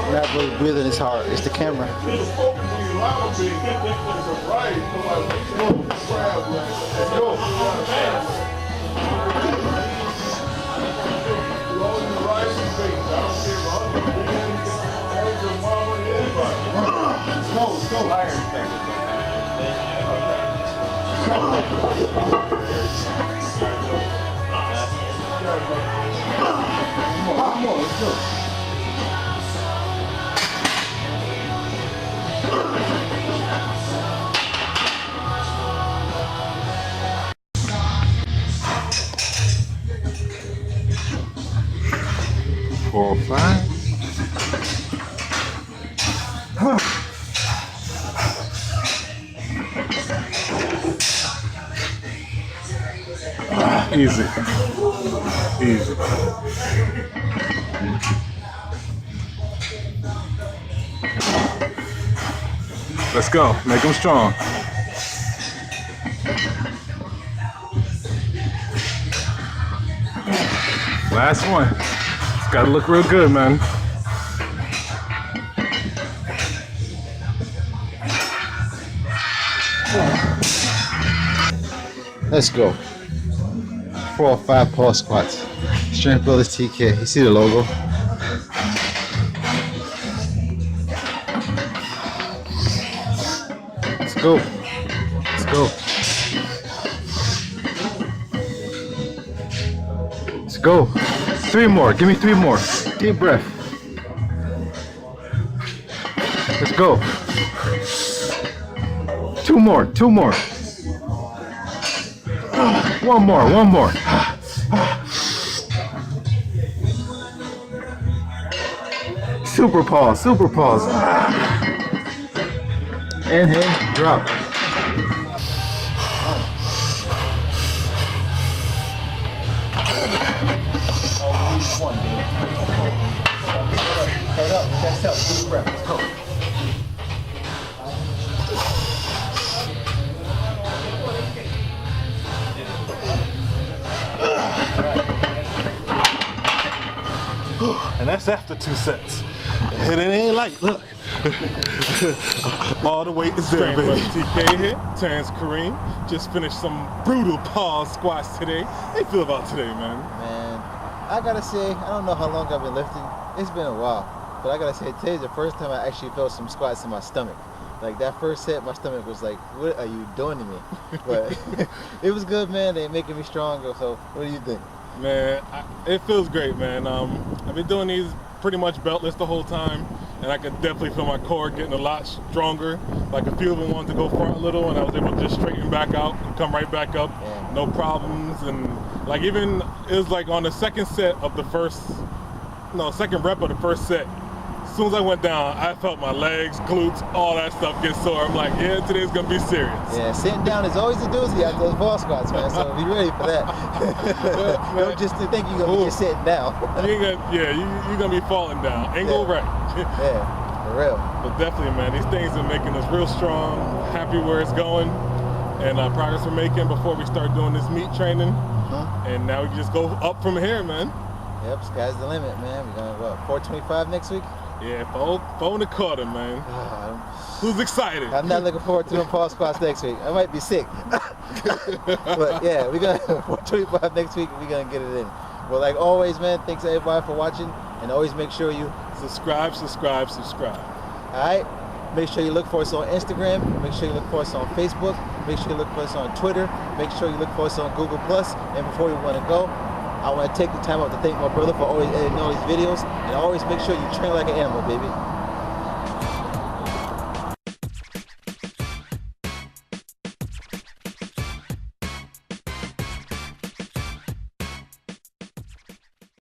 Not really breathing is hard. It's the camera. Let's go. 4, 5. Easy. Easy. Let's go. Make them strong. Last one. It's gotta look real good, man. Let's go. 4 or 5 pause squats. Strength Builders TK. You see the logo? Let's go. Let's go. Let's go. 3 more. Give me 3 more. Deep breath. Let's go. 2 more. 2 more. 1 more. 1 more. Super pause. Super pause. Inhale. Drop. Head up, chest up, deep breath. Let's go. And that's after 2 sets. And it ain't light, look. All the weight is there, baby. TK here, Terrance Kareem. Just finished some brutal pause squats today. How you feel about today, man? Man, I gotta say, I don't know how long I've been lifting. It's been a while. But I gotta say, today's the first time I actually felt some squats in my stomach. Like that first set, my stomach was like, what are you doing to me? But it was good, man. They're making me stronger. So what do you think? Man, it feels great, man. I've been doing these pretty much beltless the whole time, and I could definitely feel my core getting a lot stronger. Like a few of them wanted to go front a little, and I was able to just straighten back out and come right back up, yeah. No problems. And like even it was like on the second rep of the first set. As soon as I went down, I felt my legs, glutes, all that stuff get sore. I'm like, yeah, today's gonna be serious. Yeah, sitting down is always a doozy after those ball squats, man. So be ready for that. Don't just think you're gonna be just sitting down. You're gonna be falling down. Ain't go right. Yeah, for real. But definitely, man, these things are making us real strong. Happy where it's going, and progress we're making before we start doing this meat training. And now we can just go up from here, man. Yep, sky's the limit, man. We're going to, 425 next week? Yeah, phone the quarter, man. Who's excited? I'm not looking forward to doing pause squats next week. I might be sick. But yeah, we're going to 425 next week, and we're going to get it in. Well, like always, man, thanks everybody for watching, and always make sure you subscribe. All right? Make sure you look for us on Instagram. Make sure you look for us on Facebook. Make sure you look for us on Twitter. Make sure you look for us on Google+. And before we want to go, I want to take the time out to thank my brother for always editing all these videos, and always make sure you train like an animal, baby.